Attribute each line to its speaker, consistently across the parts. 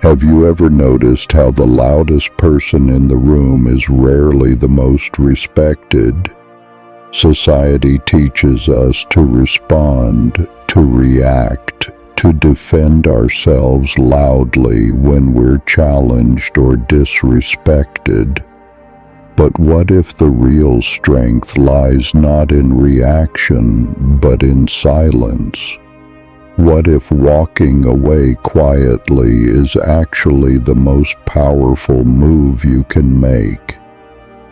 Speaker 1: Have you ever noticed how the loudest person in the room is rarely the most respected? Society teaches us to respond, to react, to defend ourselves loudly when we're challenged or disrespected. But what if the real strength lies not in reaction, but in silence? What if walking away quietly is actually the most powerful move you can make?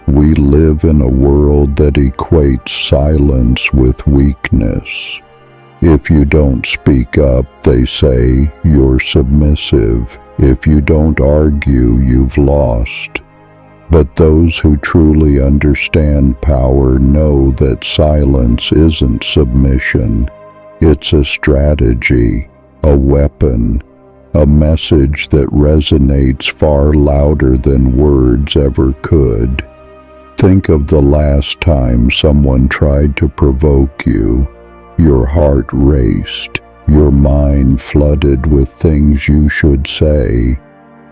Speaker 1: We live in a world that equates silence with weakness. If you don't speak up, they say, you're submissive. If you don't argue, you've lost. But those who truly understand power know that silence isn't submission. It's a strategy, a weapon, a message that resonates far louder than words ever could. Think of the last time someone tried to provoke you. Your heart raced, your mind flooded with things you should say.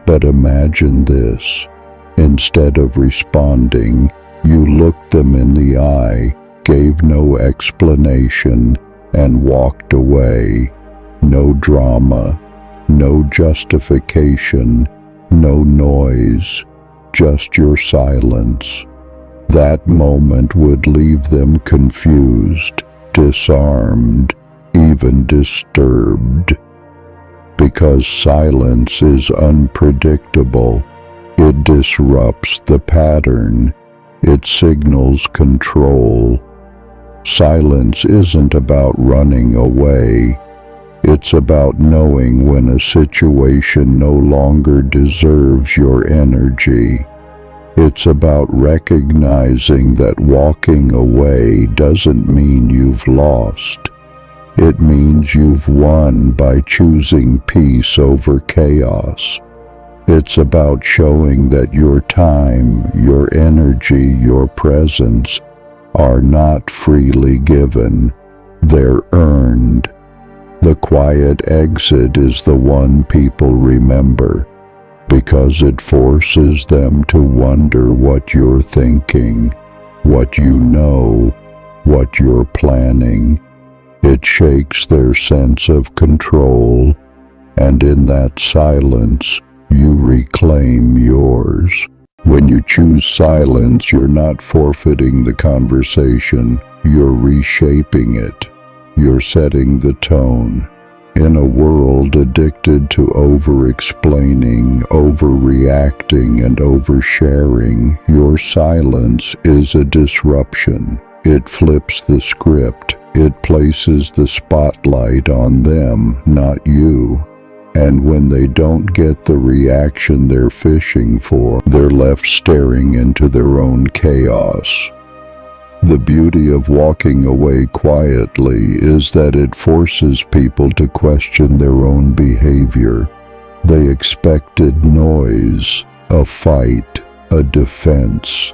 Speaker 1: But imagine this. Instead of responding, you looked them in the eye, gave no explanation, and walked away. No drama, no justification, no noise, just your silence. That moment would leave them confused, disarmed, even disturbed. Because silence is unpredictable. It disrupts the pattern. It signals control. Silence isn't about running away. It's about knowing when a situation no longer deserves your energy. It's about recognizing that walking away doesn't mean you've lost. It means you've won by choosing peace over chaos. It's about showing that your time, your energy, your presence are not freely given. They're earned. The quiet exit is the one people remember, because it forces them to wonder what you're thinking, what you know, what you're planning. It shakes their sense of control, and in that silence, you reclaim yours. When you choose silence, you're not forfeiting the conversation, you're reshaping it. You're setting the tone. In a world addicted to over-explaining, overreacting, and oversharing, your silence is a disruption. It flips the script. It places the spotlight on them, not you. And when they don't get the reaction they're fishing for, they're left staring into their own chaos. The beauty of walking away quietly is that it forces people to question their own behavior. They expected noise, a fight, a defense,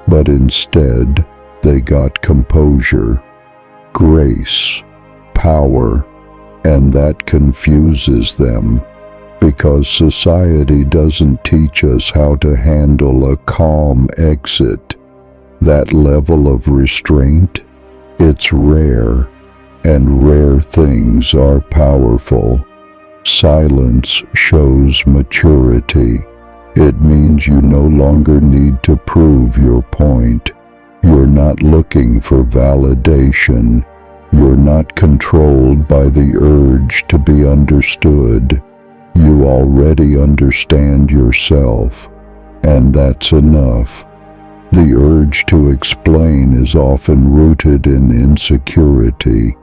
Speaker 1: but instead they got composure, grace, power, and that confuses them, because society doesn't teach us how to handle a calm exit. That level of restraint, it's rare, and rare things are powerful. Silence shows maturity. It means you no longer need to prove your point. You're not looking for validation. You're not controlled by the urge to be understood. You already understand yourself, and that's enough. The urge to explain is often rooted in insecurity,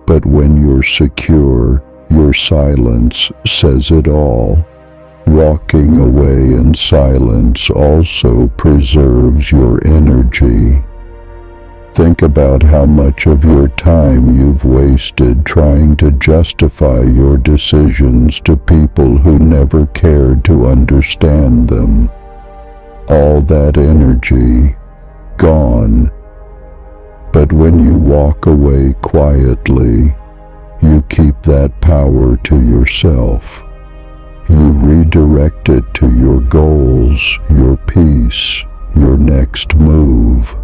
Speaker 1: but when you're secure, your silence says it all. Walking away in silence also preserves your energy. Think about how much of your time you've wasted trying to justify your decisions to people who never cared to understand them. All that energy, gone. But when you walk away quietly, you keep that power to yourself. You redirect it to your goals, your peace, your next move.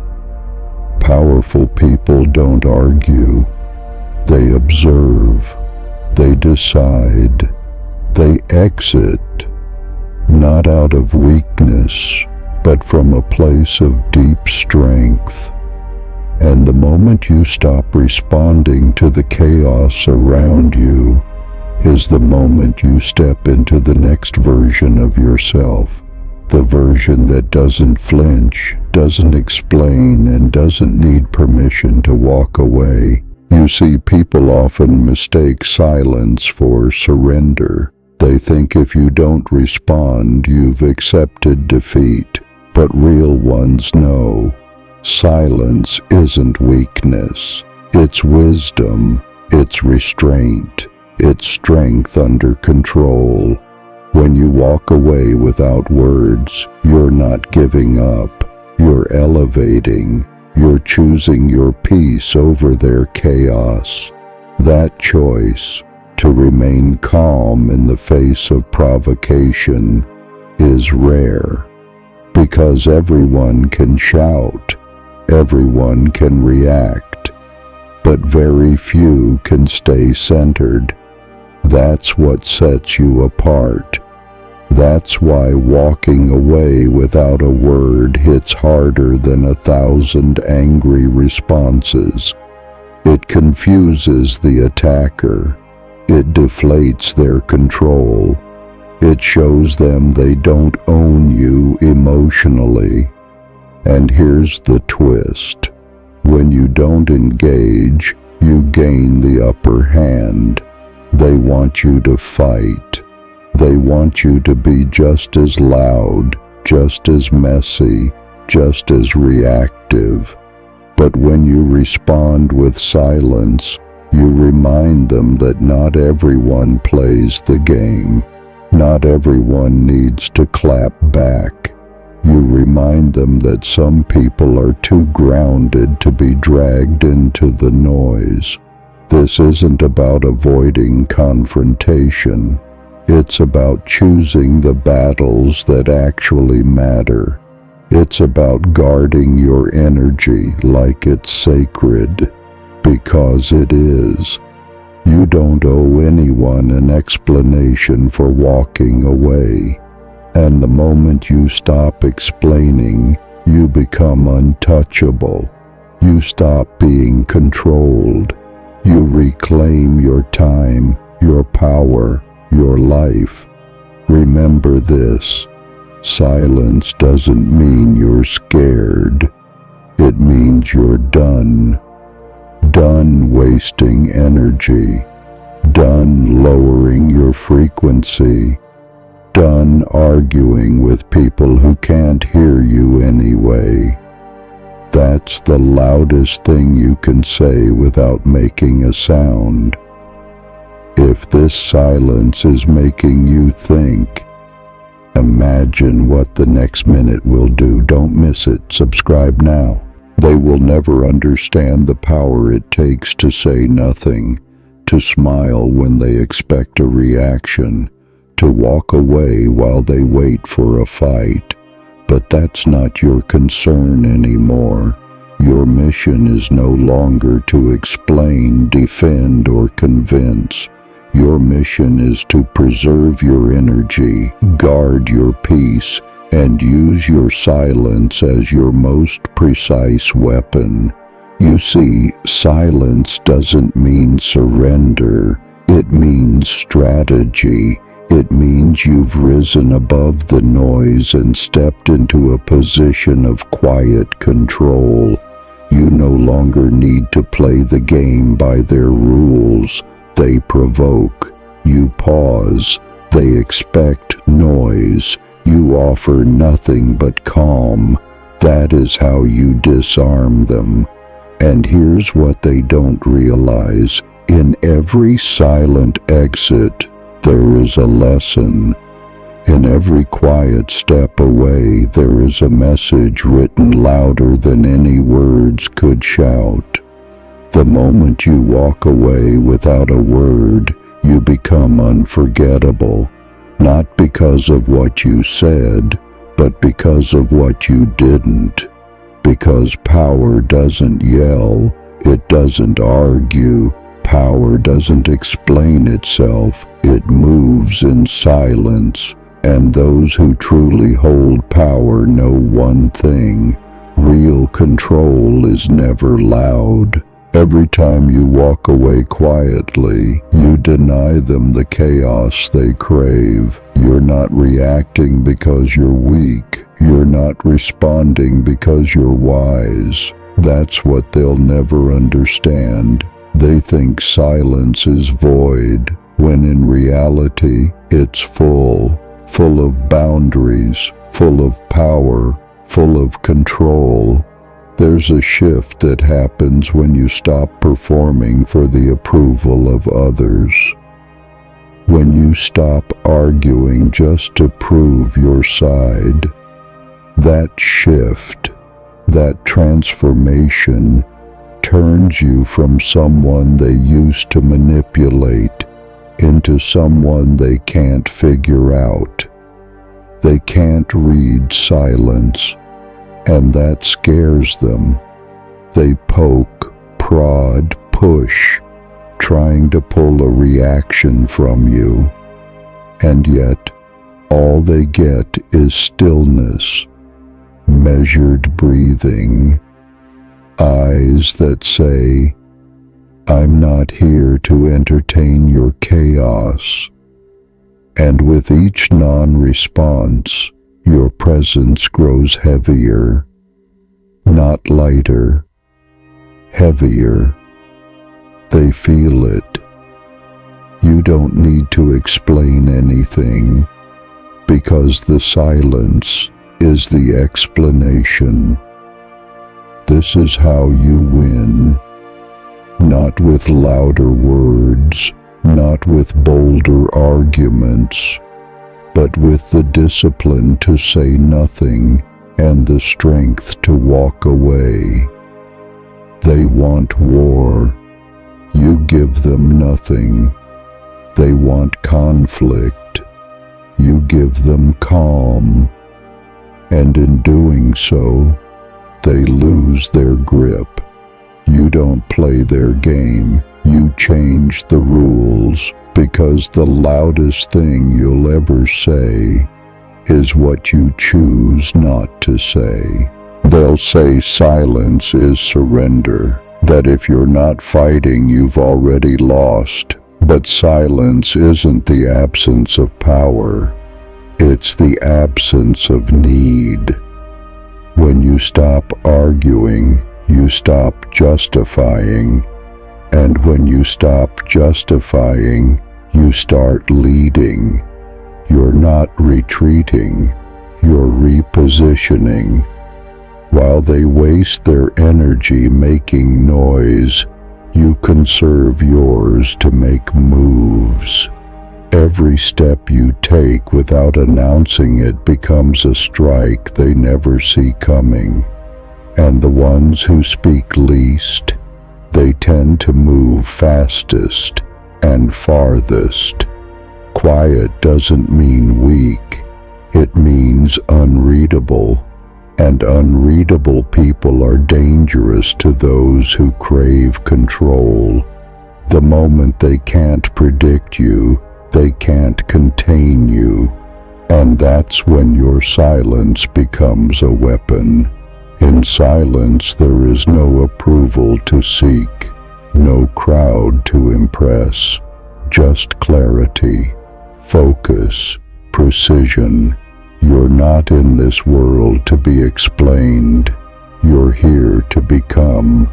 Speaker 1: Powerful people don't argue. They observe. They decide. They exit, not out of weakness, but from a place of deep strength. And the moment you stop responding to the chaos around you is the moment you step into the next version of yourself, the version that doesn't flinch, doesn't explain, and doesn't need permission to walk away. You see, people often mistake silence for surrender. They think if you don't respond, you've accepted defeat. But real ones know silence isn't weakness. It's wisdom. It's restraint. It's strength under control. When you walk away without words, you're not giving up. You're elevating. You're choosing your peace over their chaos. That choice, to remain calm in the face of provocation, is rare. Because everyone can shout, everyone can react, but very few can stay centered. That's what sets you apart. That's why walking away without a word hits harder than 1,000 angry responses. It confuses the attacker. It deflates their control. It shows them they don't own you emotionally. And here's the twist. When you don't engage, you gain the upper hand. They want you to fight. They want you to be just as loud, just as messy, just as reactive. But when you respond with silence, you remind them that not everyone plays the game. Not everyone needs to clap back. You remind them that some people are too grounded to be dragged into the noise. This isn't about avoiding confrontation. It's about choosing the battles that actually matter. It's about guarding your energy like it's sacred, because it is. You don't owe anyone an explanation for walking away. And the moment you stop explaining, you become untouchable. You stop being controlled. You reclaim your time, your power, your life. Remember this. Silence doesn't mean you're scared. It means you're done. Done wasting energy. Done lowering your frequency. Done arguing with people who can't hear you anyway. That's the loudest thing you can say without making a sound. If this silence is making you think, imagine what the next minute will do. Don't miss it. Subscribe now. They will never understand the power it takes to say nothing, to smile when they expect a reaction, to walk away while they wait for a fight. But that's not your concern anymore. Your mission is no longer to explain, defend, or convince. Your mission is to preserve your energy, guard your peace, and use your silence as your most precise weapon. You see, silence doesn't mean surrender. It means strategy. It means you've risen above the noise and stepped into a position of quiet control. You no longer need to play the game by their rules. They provoke. You pause. They expect noise. You offer nothing but calm. That is how you disarm them. And here's what they don't realize. In every silent exit, there is a lesson. In every quiet step away, there is a message written louder than any words could shout. The moment you walk away without a word, you become unforgettable. Not because of what you said, but because of what you didn't. Because power doesn't yell, it doesn't argue, power doesn't explain itself, it moves in silence. And those who truly hold power know one thing: real control is never loud. Every time you walk away quietly, you deny them the chaos they crave. You're not reacting because you're weak. You're not responding because you're wise. That's what they'll never understand. They think silence is void, when in reality, it's full of boundaries, full of power, full of control. There's a shift that happens when you stop performing for the approval of others. When you stop arguing just to prove your side. That shift, that transformation, turns you from someone they used to manipulate into someone they can't figure out. They can't read silence, and that scares them. They poke, prod, push, trying to pull a reaction from you. And yet, all they get is stillness, measured breathing, eyes that say, "I'm not here to entertain your chaos." And with each non-response, your presence grows heavier, not lighter, heavier. They feel it. You don't need to explain anything, because the silence is the explanation. This is how you win. Not with louder words, not with bolder arguments, but with the discipline to say nothing and the strength to walk away. They want war. You give them nothing. They want conflict. You give them calm. And in doing so, they lose their grip. You don't play their game. You change the rules, because the loudest thing you'll ever say is what you choose not to say. They'll say silence is surrender, that if you're not fighting, you've already lost. But silence isn't the absence of power. It's the absence of need. When you stop arguing, you stop justifying. And when you stop justifying, you start leading. You're not retreating, you're repositioning. While they waste their energy making noise, you conserve yours to make moves. Every step you take without announcing it becomes a strike they never see coming. And the ones who speak least, they tend to move fastest and farthest. Quiet doesn't mean weak. It means unreadable. And unreadable people are dangerous to those who crave control. The moment they can't predict you, they can't contain you. And that's when your silence becomes a weapon. In silence there is no approval to seek, no crowd to impress, just clarity, focus, precision. You're not in this world to be explained. You're here to become.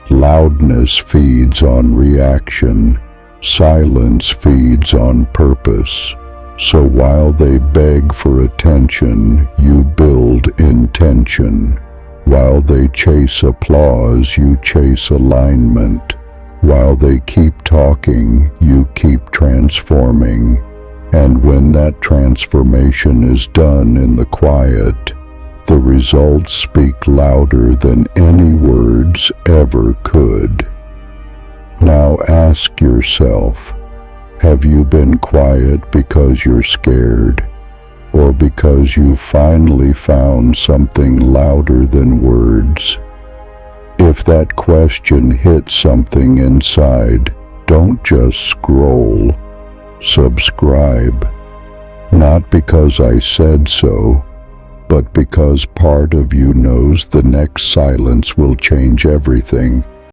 Speaker 1: Loudness feeds on reaction. Silence feeds on purpose. So while they beg for attention, you build intention. While they chase applause, you chase alignment. While they keep talking, you keep transforming. And when that transformation is done in the quiet, the results speak louder than any words ever could. Now ask yourself, Have you been quiet because you're scared, or because you finally found something louder than words? If that question hits something inside, don't just scroll. Subscribe. Not because I said so, but because part of you knows the next silence will change everything.